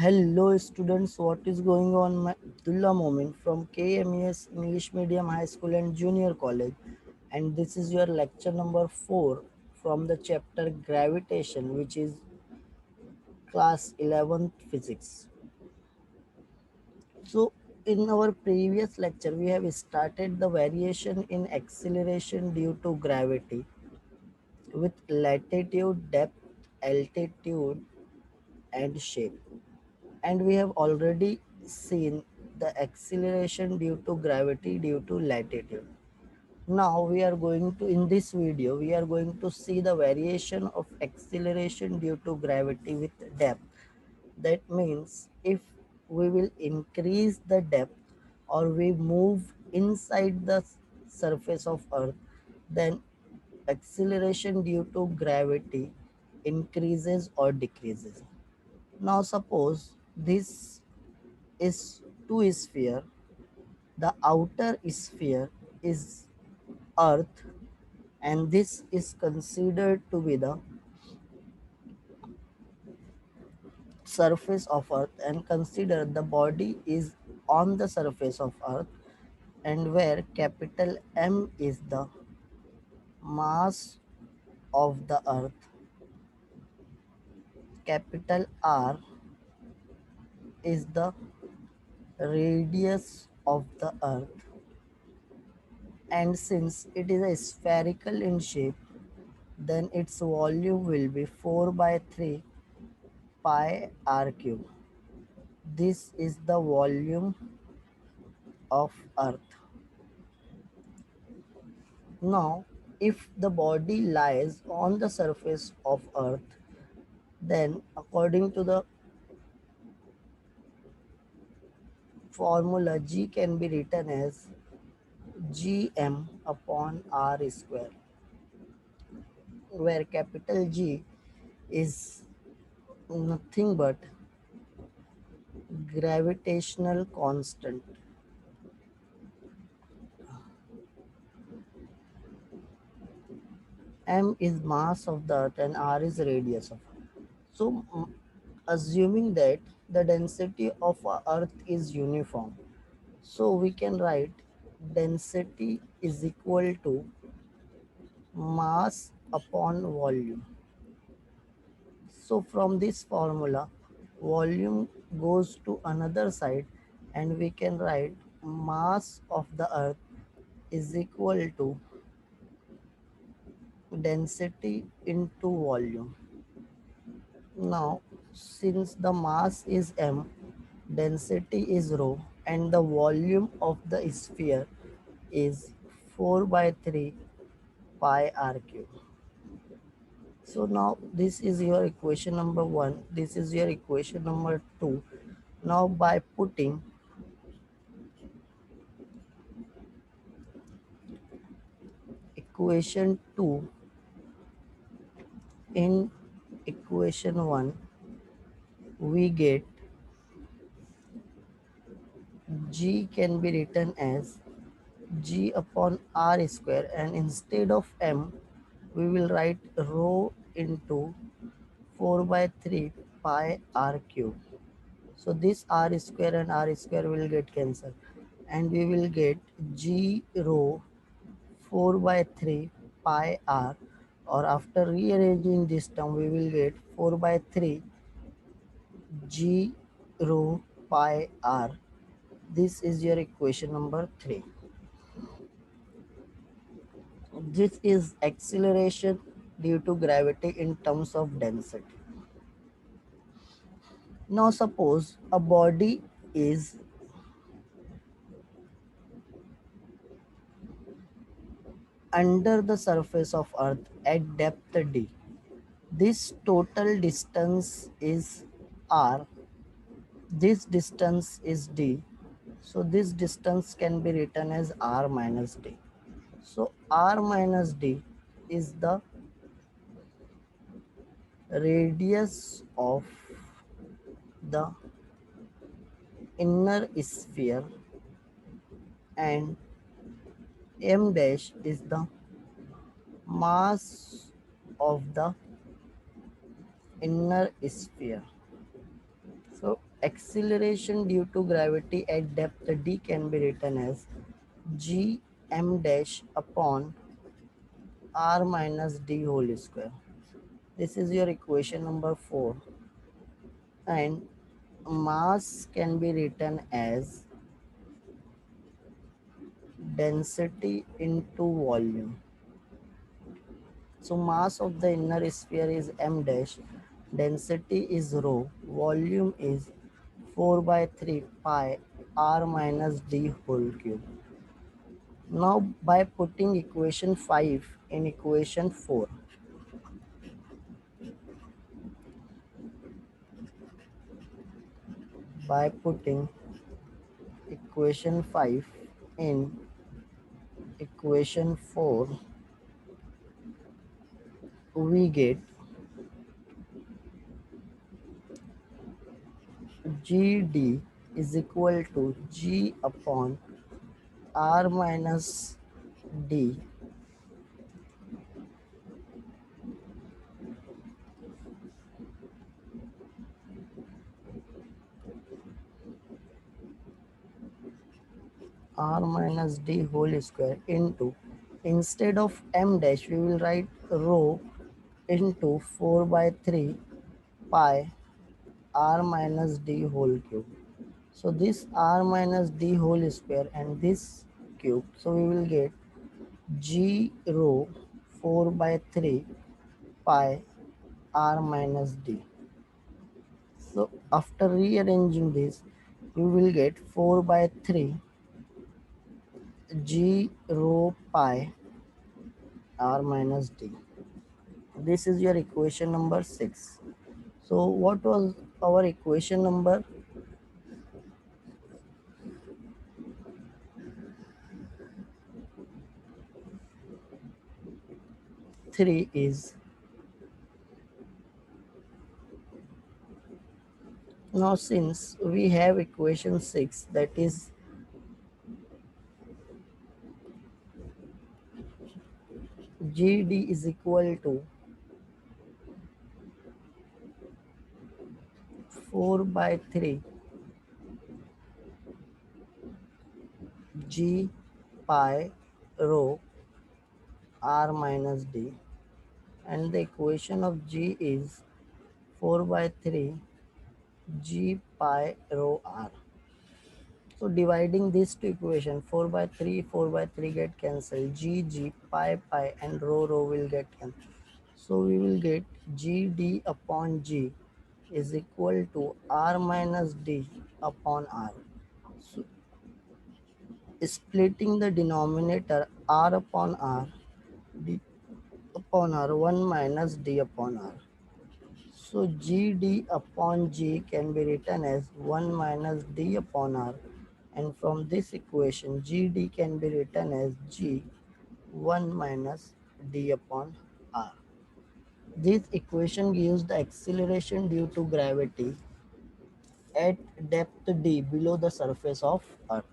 Hello students, what is going on? Abdullah Momin from KMES English Medium High School and Junior College, and this is your lecture number 4 from the chapter Gravitation, which is class 11th Physics. So in our previous lecture we have started the variation in acceleration due to gravity with latitude, depth, altitude and shape. And we have already seen the acceleration due to gravity due to latitude. Now we are going to, in this video we are going to see the variation of acceleration due to gravity with depth. That means if we will increase the depth or we move inside the surface of earth, then acceleration due to gravity increases or decreases. Now suppose this is two sphere. The outer sphere is earth and this is considered to be the surface of earth, and consider the body is on the surface of earth, and where capital M is the mass of the earth, capital R is the radius of the earth, and since it is a spherical in shape, then its volume will be 4 by 3 pi r cube. This is the volume of earth. Now if the body lies on the surface of earth, then according to the formula, G can be written as Gm upon r square, where capital G is nothing but gravitational constant. M is mass of the earth and r is radius of earth. So assuming that the density of earth is uniform, so we can write density is equal to mass upon volume. So from this formula, volume goes to another side and we can write mass of the earth is equal to density into volume. Now since the mass is m, density is rho, and the volume of the sphere is 4 by 3 pi r cube. So now this is your equation number 1, this is your equation number 2. Now by putting equation 2 in equation 1, we get G can be written as G upon R square, and instead of M we will write rho into 4 by 3 pi r cube. So this r square and r square will get cancelled and we will get G rho 4 by 3 pi r, or after rearranging this term we will get 4 by 3 G rho pi r. This is your equation number 3. This is acceleration due to gravity in terms of density. Now suppose a body is under the surface of earth at depth d. This total distance is r, this distance is d, so this distance can be written as r minus d. So r minus d is the radius of the inner sphere, and m dash is the mass of the inner sphere. So acceleration due to gravity at depth d can be written as g m dash upon r minus d whole square. This is your equation number 4. And mass can be written as density into volume. So mass of the inner sphere is m dash, density is rho, volume is 4 by 3 pi r minus d whole cube. Now by putting equation 5 in equation 4, by putting equation 5 in equation 4, we get GD is equal to G upon R minus D, R minus D whole square into, instead of M dash we will write rho into 4 by 3 pi R minus D whole cube. So this R minus D whole square and this cube, so we will get G rho 4 by 3 pi R minus D. So after rearranging this, you will get 4 by 3 G rho pi R minus D. This is your equation number 6. So what was our equation number 3 is, now since we have equation 6, that is GD is equal to 4 by 3 G pi rho R minus D, and the equation of G is 4 by 3 G pi rho R. So dividing these two equation, 4 by 3, 4 by 3 get cancelled, G, pi, pi and rho will get cancelled. So we will get GD upon G is equal to R minus D upon R. So splitting the denominator R upon R, D upon R, 1 minus D upon R. So GD upon G can be written as 1 minus D upon R, and from this equation GD can be written as G 1 minus D upon R. This equation gives the acceleration due to gravity at depth d below the surface of Earth.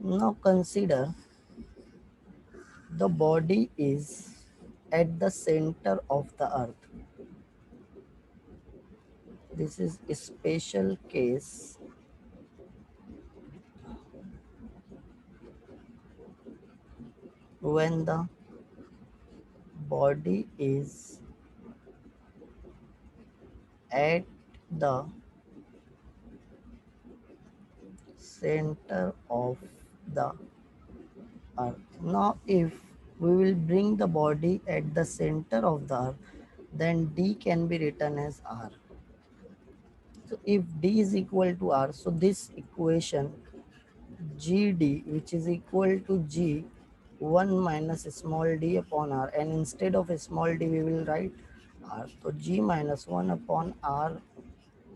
Now consider the body is at the center of the Earth. This is a special case when the body is at the center of the Earth. Now, if we will bring the body at the center of the Earth, then D can be written as R. So, if D is equal to R, so this equation GD, which is equal to G 1 minus small d upon R, and instead of small d, we will write R. So, G minus 1 upon R,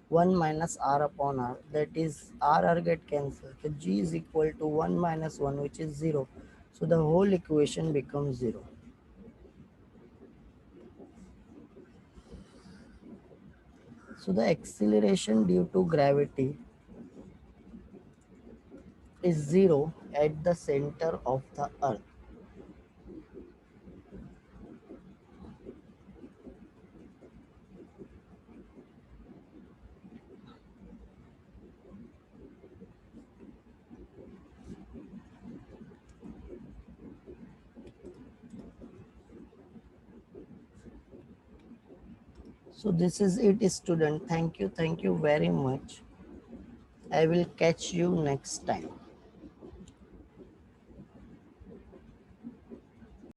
1 minus R upon R, that is R get cancelled. So G is equal to 1 minus 1, which is 0. So the whole equation becomes 0. So the acceleration due to gravity is 0 at the center of the Earth. So this is it, student. Thank you very much. I will catch you next time.